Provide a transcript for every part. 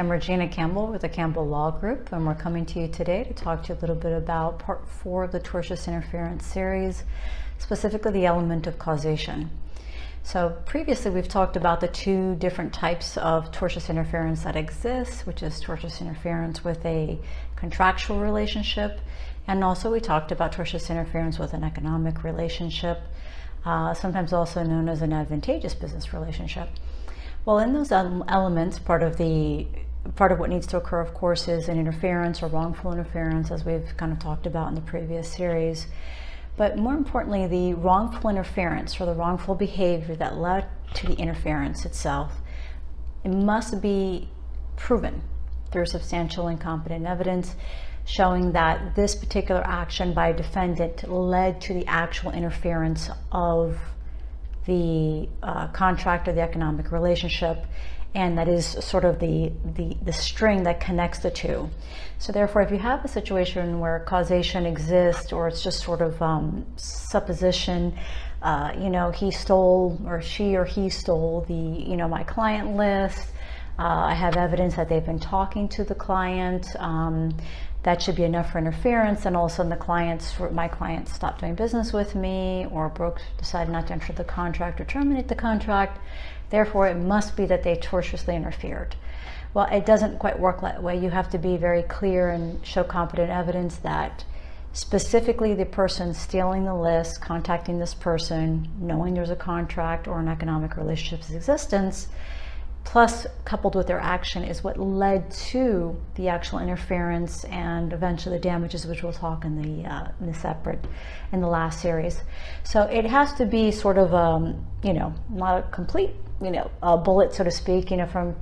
I'm Regina Campbell with the Campbell Law Group, and we're coming to you today to talk to you a little bit about Part 4 of the tortious interference series, specifically the element of causation. So previously we've talked about the two different types of tortious interference that exist, which is tortious interference with a contractual relationship, and also we talked about tortious interference with an economic relationship, sometimes also known as an advantageous business relationship. Well, in those elements, part of what needs to occur, of course, is an interference or wrongful interference, as we've kind of talked about in the previous series. But more importantly, the wrongful interference or the wrongful behavior that led to the interference itself, it must be proven through substantial and competent evidence showing that this particular action by a defendant led to the actual interference of the contract or the economic relationship, and that is sort of the string that connects the two. So therefore, if you have a situation where causation exists, or it's just sort of supposition, he stole, or she or he stole the my client list, I have evidence that they've been talking to the client, that should be enough for interference, and all of a sudden my client stopped doing business with me, or decided not to enter the contract or terminate the contract. Therefore, it must be that they tortiously interfered. Well, it doesn't quite work that way. You have to be very clear and show competent evidence that specifically the person stealing the list, contacting this person, knowing there's a contract or an economic relationship's existence, plus coupled with their action, is what led to the actual interference and eventually the damages, which we'll talk in the last series. So it has to be sort of not a complete a bullet, so to speak, from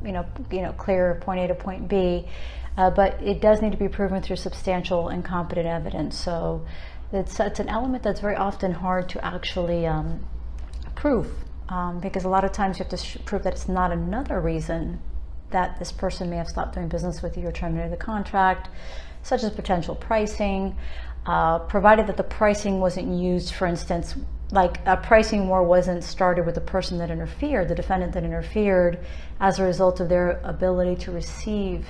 clear point A to point B, but it does need to be proven through substantial and competent evidence. So it's an element that's very often hard to actually prove. Because a lot of times you have to prove that it's not another reason that this person may have stopped doing business with you or terminated the contract, such as potential pricing, provided that the pricing wasn't used, for instance, like a pricing war wasn't started with the person that interfered, the defendant that interfered, as a result of their ability to receive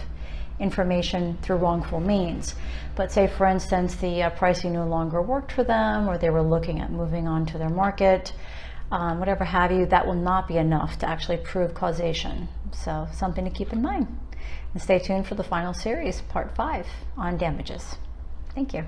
information through wrongful means. But say, for instance, the pricing no longer worked for them, or they were looking at moving on to their market, whatever have you, that will not be enough to actually prove causation. So something to keep in mind. And stay tuned for the final series, part 5, on damages. Thank you.